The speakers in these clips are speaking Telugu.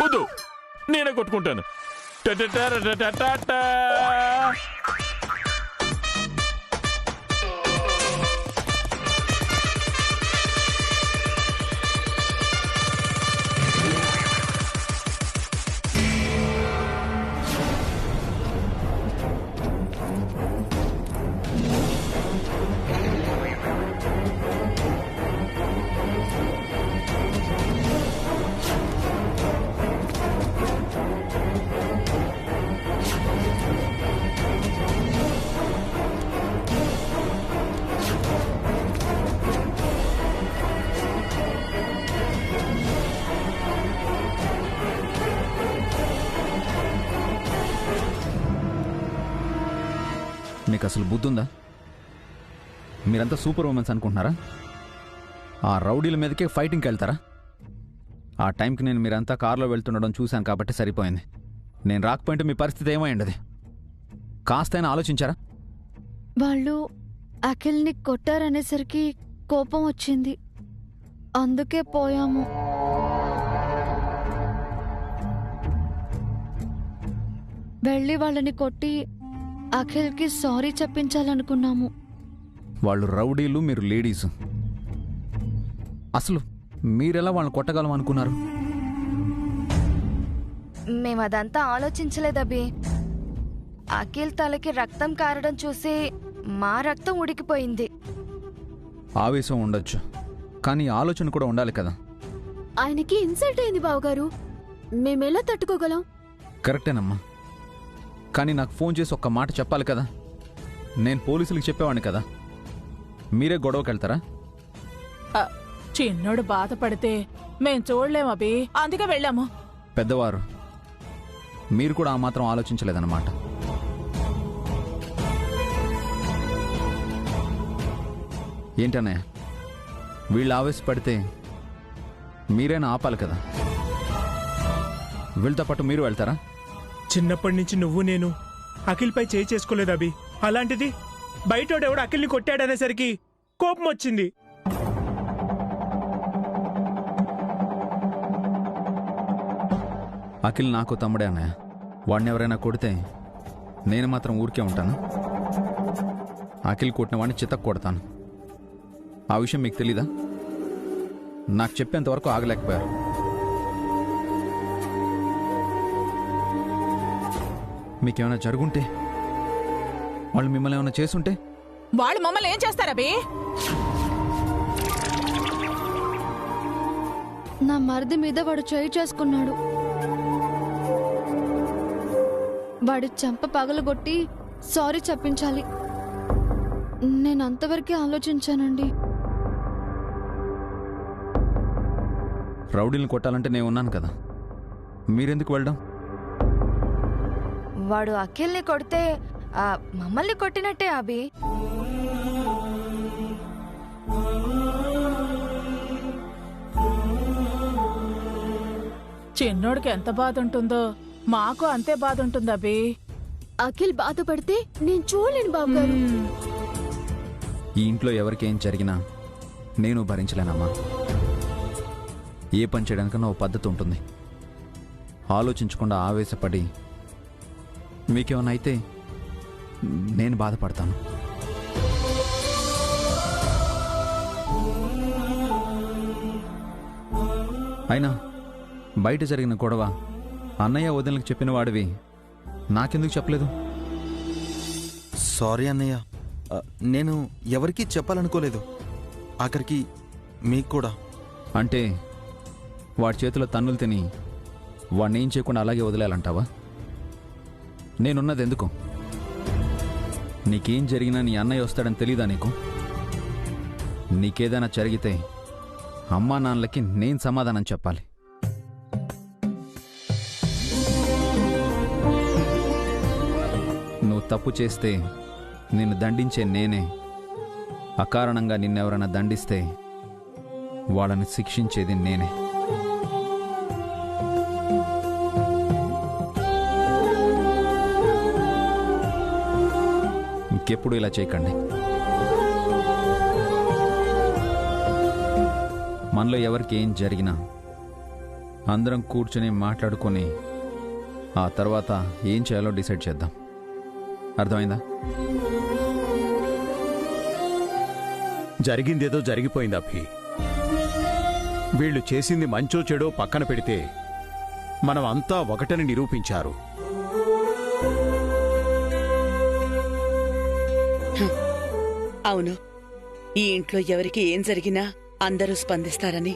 వద్దు, నేనే కొట్టుకుంటాను. మీకు అసలు బుద్ధి ఉందా? మీరంతా సూపర్ ఉమెన్స్ అనుకుంటున్నారా? ఆ రౌడీల మీదకే ఫైటింగ్కి వెళ్తారా? ఆ టైంకి నేను మీరంతా కారులో వెళ్తుండడం చూశాను కాబట్టి సరిపోయింది. నేను రాకపోయింటే మీ పరిస్థితి ఏమైండది? కాస్తైనా ఆలోచించారా? వాళ్ళు అఖిల్ని కొట్టారనేసరికి కోపం వచ్చింది, అందుకే పోయాము. వెళ్ళి వాళ్ళని కొట్టి అఖిల్కి సారీ చెప్పించాలనుకున్నాము. వాళ్ళు రౌడీలు, మీరు లేడీసు. అసలు మీరెలా వాళ్ళని కొట్టగలం అనుకున్నారు? మేమదంతా ఆలోచించలేదబ్బి. అఖిల్ తలకి రక్తం కారడం చూసి మా రక్తం ఉడికిపోయింది. ఆవేశం ఉండొచ్చు, కానీ ఆలోచన కూడా ఉండాలి కదా. ఆయనకి ఇన్సల్ట్ అయింది బావగారు, మేమెలా తట్టుకోగలం? కరెక్టేనమ్మా, కానీ నాకు ఫోన్ చేసి ఒక్క మాట చెప్పాలి కదా. నేను పోలీసులకు చెప్పేవాడిని కదా. మీరే గొడవకి వెళ్తారా? చిన్నోడు బాధపడితే మేం చూడలేమబి, అందుకే వెళ్ళాము. పెద్దవారు, మీరు కూడా ఆ మాత్రం ఆలోచించలేదన్నమాట. ఏంటన్నయ్య, వీళ్ళు ఆవేశపడితే మీరైనా ఆపాలి కదా. వీళ్ళతో పాటు మీరు వెళ్తారా? చిన్నప్పటి నుంచి నువ్వు నేను అఖిల్పై చేయి చేసుకోలేదు అభి. అలాంటిది బయటోడెవడు అఖిల్ని కొట్టాడనేసరికి కోపం వచ్చింది. అఖిల్ నాకు తమ్ముడే అన్నయ్య. వాడిని ఎవరైనా కొడితే నేను మాత్రం ఊరికే ఉంటాను. అఖిల్ కొట్టిన వాడిని చితక్ కొడతాను. ఆ విషయం మీకు తెలీదా? నాకు చెప్పేంతవరకు ఆగలేకపోయారు. మీకేమైనా జరుగుంటే, వాళ్ళు మిమ్మల్ని ఏమైనా చేసుంటే? వాళ్ళు మమ్మల్ని ఏం చేస్తారబి? నా మరిది మీద వాడు చేయి చేసుకున్నాడు. వాడి చెంప పగలగొట్టి సారీ చెప్పించాలి. నేను అంతవరకే ఆలోచించానండి. రౌడీలను కొట్టాలంటే నేను ఉన్నాను కదా, మీరెందుకు వెళ్ళడం? వాడు అఖిల్ని కొడితే మమ్మల్ని కొట్టినట్టే అభి. చిన్నోడికి ఎంత బాధ ఉంటుందో మాకు అంతే బాధ ఉంటుంది అభి. అఖిల్ బాధపడితే నేను చూడలేను బాబుగారు. ఈ ఇంట్లో ఎవరికేం జరిగినా నేను భరించలేనమ్మా. ఏ పని చేయడానికన్నా ఓ పద్ధతి ఉంటుంది. ఆలోచించకుండా ఆవేశపడి మీకేమన్నా అయితే నేను బాధపడతాను. అయినా బయట జరిగిన గొడవ అన్నయ్య వదినలకు చెప్పిన వాడివి నాకెందుకు చెప్పలేదు? సారీ అన్నయ్య, నేను ఎవరికీ చెప్పాలనుకోలేదు. ఆఖరికి మీకు కూడా. అంటే వాడి చేతిలో తన్నులు తిని వాడిని ఏం చేయకుండా అలాగే వదిలేయాలంటావా? నేనున్నది ఎందుకు? నీకేం జరిగినా నీ అన్నయ్య వస్తాడని తెలీదా నీకు? నీకేదైనా జరిగితే అమ్మా నాన్నలకి నేను సమాధానం చెప్పాలి. నువ్వు తప్పు చేస్తే నిన్ను దండించే నేనే. అకారణంగా నిన్నెవరైనా దండిస్తే వాళ్ళని శిక్షించేది నేనే. ఇంకెప్పుడు ఇలా చేయకండి. మనలో ఎవరికి ఏం జరిగినా అందరం కూర్చొని మాట్లాడుకొని ఆ తర్వాత ఏం చేయాలో డిసైడ్ చేద్దాం. అర్థమైందా? జరిగిందేదో జరిగిపోయింది అభి. వీళ్ళు చేసింది మంచో చెడో పక్కన పెడితే మనం అంతా ఒకటని నిరూపించారు. అవును, ఈ ఇంట్లో ఎవరికి ఏం జరిగినా అందరూ స్పందిస్తారని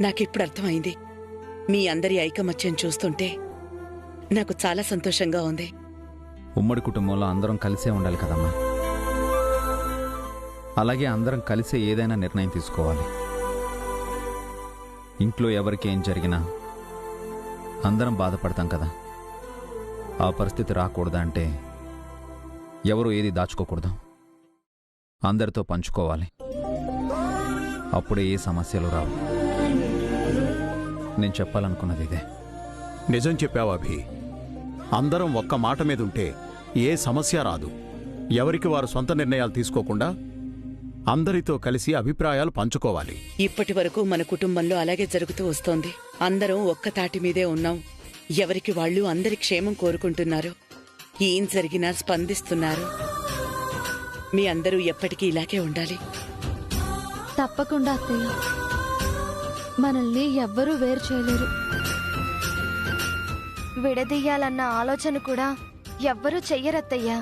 నాకిప్పుడు అర్థమైంది. మీ అందరి ఐకమత్యం చూస్తుంటే నాకు చాలా సంతోషంగా ఉంది. ఉమ్మడి కుటుంబంలో అందరం కలిసే ఉండాలి కదమ్మా. అలాగే అందరం కలిసే ఏదైనా నిర్ణయం తీసుకోవాలి. ఇంట్లో ఎవరికి ఏం జరిగినా అందరం బాధపడతాం కదా. ఆ పరిస్థితి రాకూడదా అంటే ఎవరు ఏది దాచుకోకూడదు, అందరితో పంచుకోవాలి. అప్పుడే ఏ సమస్యలు రావు. నేను చెప్పాలనుకున్నది ఇదే. నిజం చెప్పావు అభి. అందరం ఒక్క మాట మీద ఉంటే ఏ సమస్య రాదు. ఎవరికి వారు సొంత నిర్ణయాలు తీసుకోకుండా అందరితో కలిసి అభిప్రాయాలు పంచుకోవాలి. ఇప్పటి వరకు మన కుటుంబంలో అలాగే జరుగుతూ వస్తోంది. అందరం ఒక్క తాటి మీదే ఉన్నాం. ఎవరికి వాళ్ళు అందరి క్షేమం కోరుకుంటున్నారు. ఏం జరిగినా స్పందిస్తున్నారు. మీ అందరూ ఎప్పటికీ ఇలాగే ఉండాలి. తప్పకుండా అత్తయ్య. మనల్ని ఎవ్వరూ వేరు చేయలేరు. విడదీయాలన్న ఆలోచన కూడా ఎవ్వరూ చెయ్యరత్తయ్యా.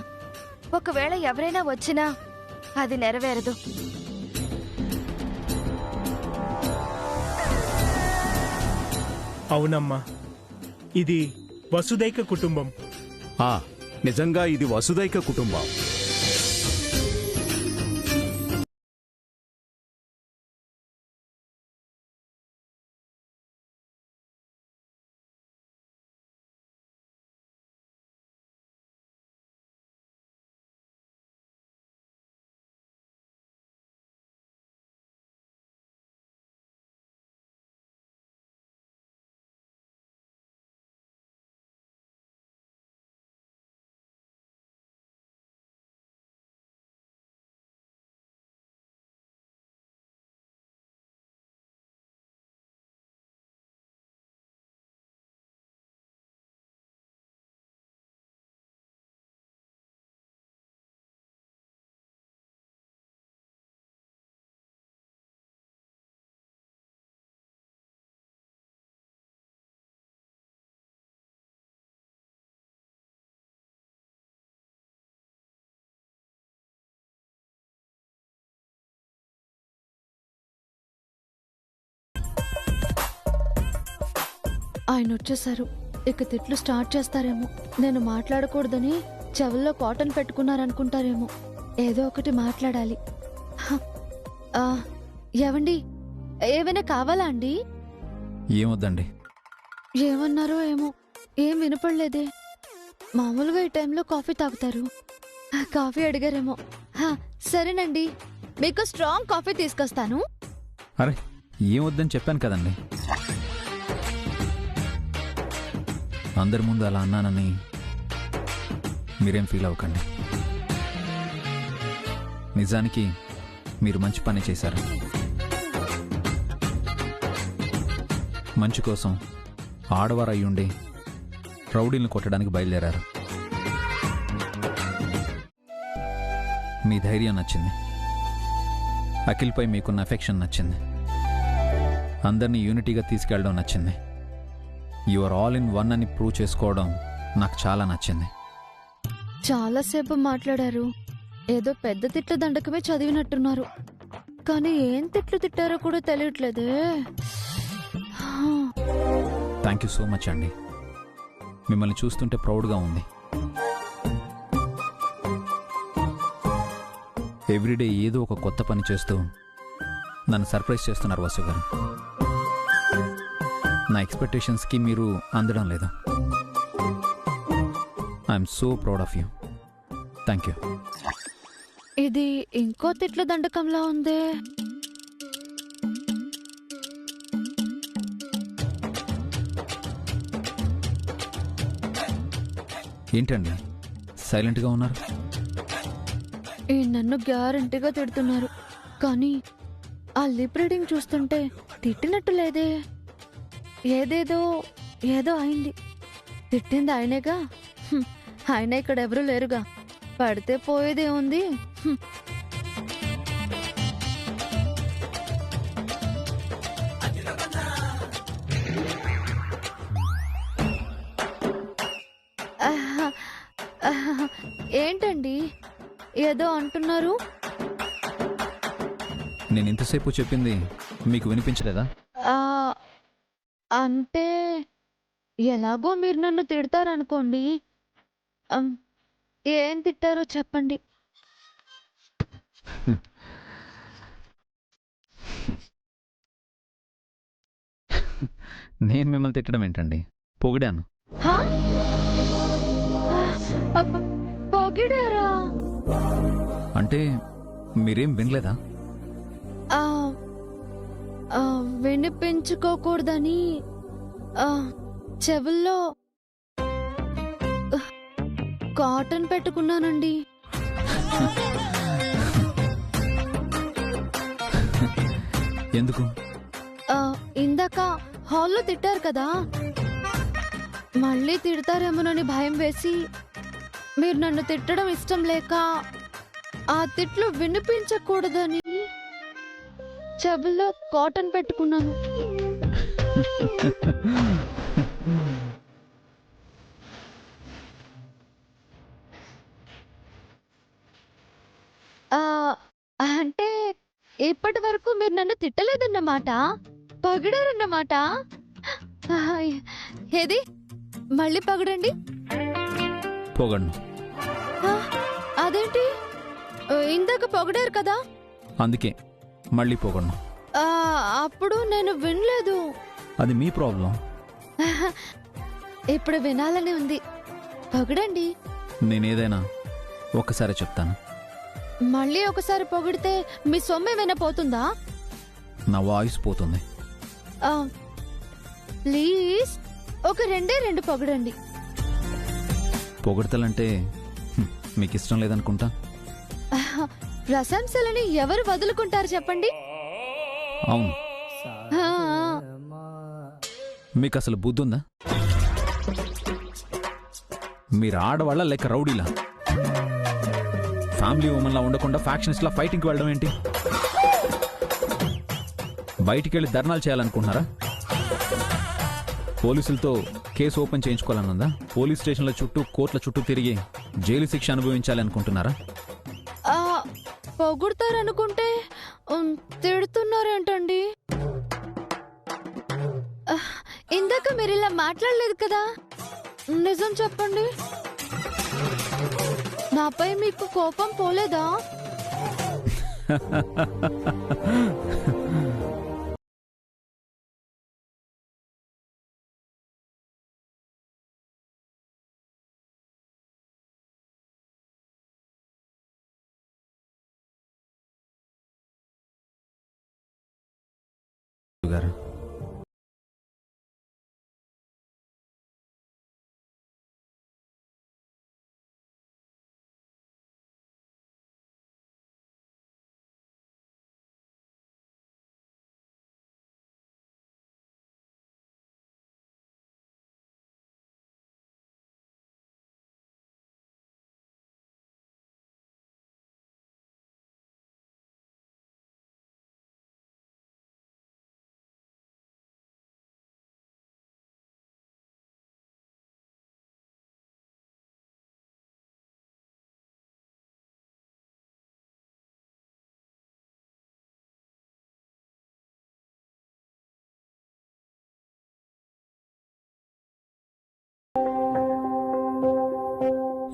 ఒకవేళ ఎవరైనా వచ్చినా అది నెరవేరదు. అవునమ్మా, ఇది వసుదైక కుటుంబం. నిజంగా ఇది వసుదైక కుటుంబం. ఆయన వచ్చేసారు. ఇక తిట్లు స్టార్ట్ చేస్తారేమో. నేను మాట్లాడకూడదని చెవుల్లో కాటన్ పెట్టుకున్నారనుకుంటారేమో. ఏదో ఒకటి మాట్లాడాలి. ఏవండి, ఏమైనా కావాలా అండి? ఏమొద్దండి. ఏమన్నారో ఏమో, ఏం వినపడలేదే. మామూలుగా ఈ టైంలో కాఫీ తాగుతారు. కాఫీ అడిగారేమో. సరేనండి, మీకు స్ట్రాంగ్ కాఫీ తీసుకొస్తాను. అరే, ఏమొద్దని చెప్పాను కదండి. అందరి ముందు అలా అన్నానని మీరేం ఫీల్ అవ్వకండి. నిజానికి మీరు మంచి పని చేశారు. మంచి కోసం ఆడవారు అయ్యుండి రౌడీలను కొట్టడానికి బయలుదేరారు. మీ ధైర్యం నచ్చింది. అఖిల్పై మీకున్న ఎఫెక్షన్ నచ్చింది. అందరినీ యూనిటీగా తీసుకెళ్ళడం నచ్చింది. యువర్ ఆల్ ఇన్ వన్ అని ప్రూవ్ చేసుకోవడం నాకు చాలా నచ్చింది. చాలాసేపు మాట్లాడారు. ఏదో పెద్ద తిట్ల దండకమే చదివినట్టున్నారు. కానీ ఏం తిట్లు తిట్టారో కూడా తెలియట్లేదే. థ్యాంక్ యూ సో మచ్ అండి. మిమ్మల్ని చూస్తుంటే ప్రౌడ్గా ఉంది. ఎవ్రీడే ఏదో ఒక కొత్త పని చేస్తూ నన్ను సర్ప్రైజ్ చేస్తున్నారు వసు గారు. నా ఎక్స్పెక్టేషన్స్కి మీరు అందడం లేదు. I'm so proud of you. Thank you. ఇది ఇంకో తిట్ల దండకంలా ఉందే. ఏంటండి సైలెంట్గా ఉన్నారు? ఈ నన్ను గ్యారంటీగా తిడుతున్నారు. కానీ ఆ లిప్ రీడింగ్ చూస్తుంటే తిట్టినట్టు లేదే. ఏదో అయింది. తిట్టింది ఆయనేగా. ఆయన ఇక్కడ ఎవరూ లేరుగా. పడితే పోయేదే ఉంది. ఏంటండి ఏదో అంటున్నారు? నేను ఇంతసేపు చెప్పింది మీకు వినిపించలేదా? అంటే ఎలాగో మీరు నన్ను తిడతారనుకోండి. ఏం తిట్టారో చెప్పండి. నేను మిమ్మల్ని తిట్టడం ఏంటండి? పొగిడాను. హా? పొగిడారా? అంటే మీరేం వినలేదా? వినిపించుకోకూడదని చెవుల్లో కాటన్ పెట్టుకున్నానండి. ఎందుకు? ఇందాక హాల్లో తిట్టారు కదా, మళ్ళీ తిడతారేమోనని భయం వేసి, మీరు నన్ను తిట్టడం ఇష్టం లేక ఆ తిట్లు వినిపించకూడదని చెవుల్లో కాటన్ పెట్టుకున్నాను. అంటే ఇప్పటి వరకు మీరు నన్ను తిట్టలేదన్నమాట, పొగిడారన్నమాట. ఏది మళ్ళీ పొగడండి. పొగడ్ను. అదేంటి? ఇందాక పొగిడారు కదా. అందుకే మళ్ళీ పొగడ్ను. అప్పుడు నేను వినలేదు. అది మీ ప్రాబ్లం. ఇప్పుడు వినాలని ఉంది, పొగడండి. నేనేదైనా ఒక్కసారి చెప్తాను. మళ్ళీ ఒకసారి పొగిడితే మీ సొమ్మే వినపోతుందా? నా వాయిస్ పోతుంది. ప్లీజ్ ఒక రెండు పొగడండి. పొగడతలంటే మీకు ఇష్టం లేదనుకుంటా. ప్రశంసలని ఎవరు వదులుకుంటారు చెప్పండి? అవును. మీకు అసలు బుద్ధి ఉందా? మీరు ఆడవాళ్ళ లేక రౌడీలా? ఫ్యామిలీ ఉమెన్లా ఉండకుండా ఫ్యాక్షనిస్ట్లా ఫైటింగ్కి వెళ్ళడం ఏంటి? బయటికి వెళ్ళి ధర్నాలు చేయాలనుకుంటున్నారా? పోలీసులతో కేసు ఓపెన్ చేయించుకోవాలనుందా? పోలీస్ స్టేషన్ల చుట్టూ కోర్టుల చుట్టూ తిరిగి జైలు శిక్ష అనుభవించాలి అనుకుంటున్నారా? పొగుడతారనుకుంటే తిడుతున్నారేంటండి? ఇందాక మీరు ఇలా మాట్లాడలేదు కదా, నిజం చెప్పండి. నాపై మీకు కోపం పోలేదా? గారు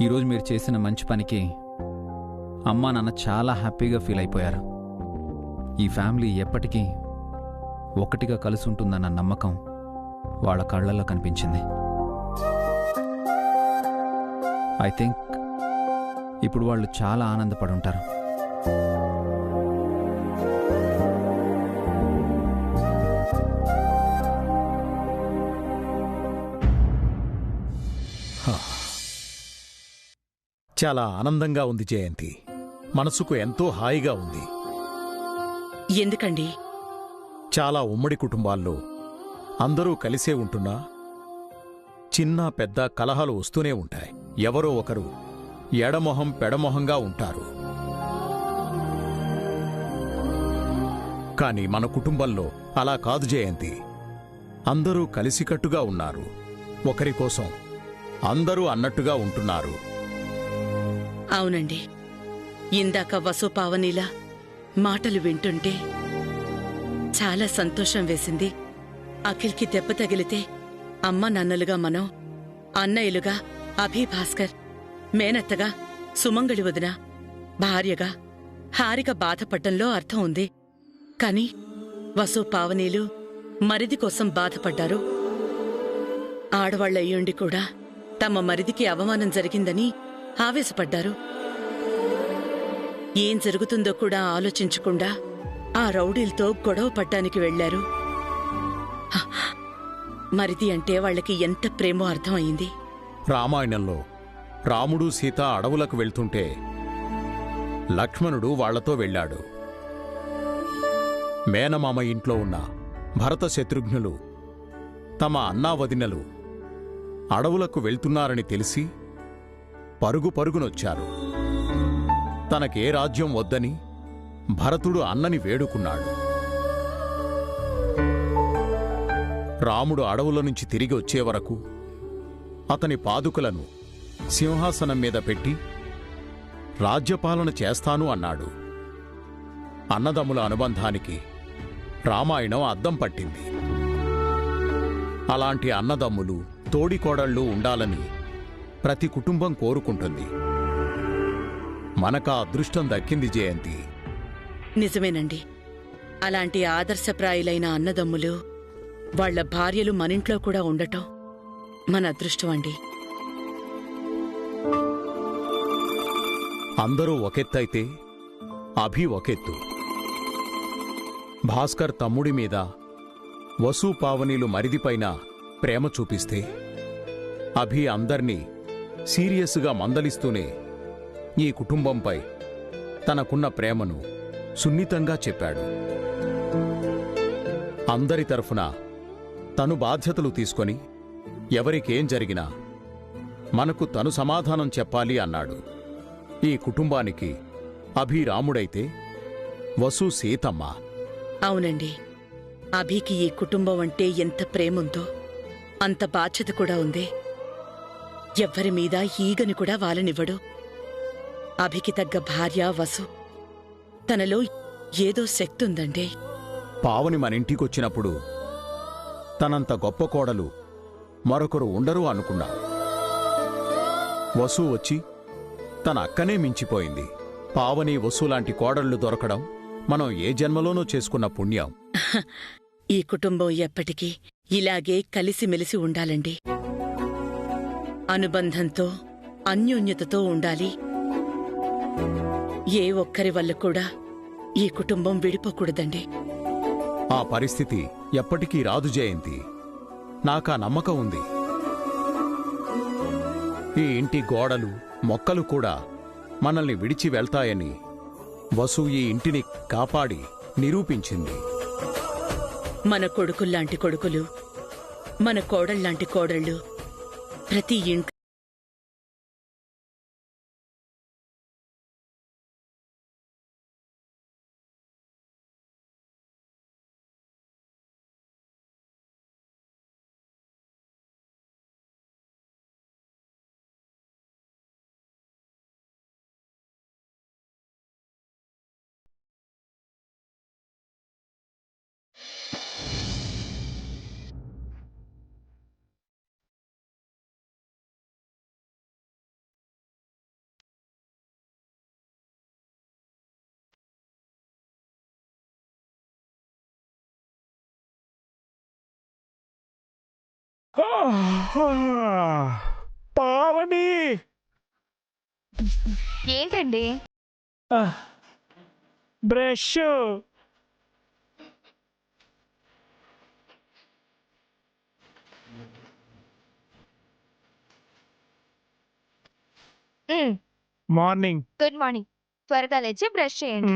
ఈరోజు మీరు చేసిన మంచి పనికి అమ్మా నాన్న చాలా హ్యాపీగా ఫీల్ అయిపోయారు. ఈ ఫ్యామిలీ ఎప్పటికీ ఒకటిగా కలిసి ఉంటుందన్న నమ్మకం వాళ్ళ కళ్ళల్లో కనిపించింది. ఐ థింక్ ఇప్పుడు వాళ్ళు చాలా ఆనందపడి ఉంటారు. చాలా ఆనందంగా ఉంది జయంతి. మనసుకు ఎంతో హాయిగా ఉంది. ఎందుకండి చాలా ఉమ్మడి కుటుంబాల్లో అందరూ కలిసే ఉంటున్నా చిన్న పెద్ద కలహాలు వస్తూనే ఉంటాయి. ఎవరో ఒకరు ఎడమొహం పెడమొహంగా ఉంటారు. కాని మన కుటుంబంలో అలా కాదు జయంతి. అందరూ కలిసికట్టుగా ఉన్నారు. ఒకరి కోసం అందరూ అన్నట్టుగా ఉంటున్నారు. అవునండి, ఇందాక వసు పావనీల మాటలు వింటుంటే చాలా సంతోషం వేసింది. అఖిల్కి దెబ్బ తగిలితే అమ్మ నాన్నలుగా మనం, అన్నయ్యలుగా అభి భాస్కర్, మేనత్తగా సుమంగళి వదిన, భార్యగా హారిక బాధపడ్డంలో అర్థం ఉంది. కాని వసు పావనీలు మరిది కోసం బాధపడ్డారు. ఆడవాళ్లయ్యుండి కూడా తమ మరిదికి అవమానం జరిగిందని ఆవేశపడ్డారు. ఏం జరుగుతుందో కూడా ఆలోచించకుండా ఆ రౌడీలతో గొడవ పడ్డానికి వెళ్లారు. మరిది అంటే వాళ్లకి ఎంత ప్రేమో అర్థమైంది. రామాయణంలో రాముడు సీత అడవులకు వెళ్తుంటే లక్ష్మణుడు వాళ్లతో వెళ్ళాడు. మేనమామ ఇంట్లో ఉన్న భరత శత్రుఘ్నులు తమ అన్నావదినలు అడవులకు వెళ్తున్నారని తెలిసి పరుగు పరుగునొచ్చారు. తనకే రాజ్యం వద్దని భరతుడు అన్నని వేడుకున్నాడు. రాముడు అడవుల నుంచి తిరిగి వచ్చే వరకు అతని పాదుకలను సింహాసనం మీద పెట్టి రాజ్యపాలన చేస్తాను అన్నాడు. అన్నదమ్ముల అనుబంధానికి రామాయణం అద్దం పట్టింది. అలాంటి అన్నదమ్ములు, తోడికోడళ్ళు ఉండాలని ప్రతి కుటుంబం కోరుకుంటుంది. మనకా అదృష్టం దక్కింది జయంతి. నిజమేనండి. అలాంటి ఆదర్శప్రాయులైన అన్నదమ్ములు, వాళ్ల భార్యలు మనింట్లో కూడా ఉండటం మన అదృష్టం అండి. అందరూ ఒకెత్తైతే అభి ఒకెత్తు. భాస్కర్ తమ్ముడి మీద, వసు పావనీలు మరిదిపైన ప్రేమ చూపిస్తే అభి అందర్నీ సీరియస్గా మందలిస్తూనే ఈ కుటుంబంపై తనకున్న ప్రేమను సున్నితంగా చెప్పాడు. అందరి తరఫున తను బాధ్యతలు తీసుకొని ఎవరికేం జరిగినా మనకు తను సమాధానం చెప్పాలి అన్నాడు. ఈ కుటుంబానికి అభి రాముడైతే వసు సీతమ్మ. అవునండి, అభికి ఈ కుటుంబం అంటే ఎంత ప్రేముందో అంత బాధ్యత కూడా ఉంది. ఎవ్వరి మీద ఈగని కూడా వాలనివ్వడు. అభికి తగ్గ భార్య వసు. తనలో ఏదో శక్తి ఉందండి. పావని మన ఇంటికొచ్చినప్పుడు తనంత గొప్ప కోడలు మరొకరు ఉండరు అనుకున్నా. వసు వచ్చి తన అక్కనే మించిపోయింది. పావని, వసు లాంటి కోడళ్లు దొరకడం మనం ఏ జన్మలోనూ చేసుకున్న పుణ్యం. ఈ కుటుంబం ఎప్పటికీ ఇలాగే కలిసిమెలిసి ఉండాలండి. అనుబంధంతో, అన్యోన్యతతో ఉండాలి. ఏ ఒక్కరి వల్ల కూడా ఈ కుటుంబం విడిపోకూడదండి. ఆ పరిస్థితి ఎప్పటికీ రాదు జయంతి. నాకా నమ్మకం ఉంది. ఈ ఇంటి గోడలు, మొక్కలు కూడా మనల్ని విడిచి వెళ్తాయని వసు ఈ ఇంటిని కాపాడి నిరూపించింది. మన కొడుకుల్లాంటి కొడుకులు, మన కోడళ్లాంటి కోడళ్ళు ప్రతి ఇంట్లో పావని, ఏంటండి? బ్రష్. మార్నింగ్. Good morning. త్వరగా లేచి బ్రష్ చేయండి.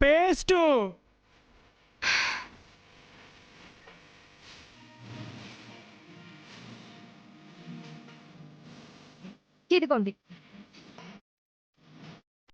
పేస్టు. ఇదిగోండి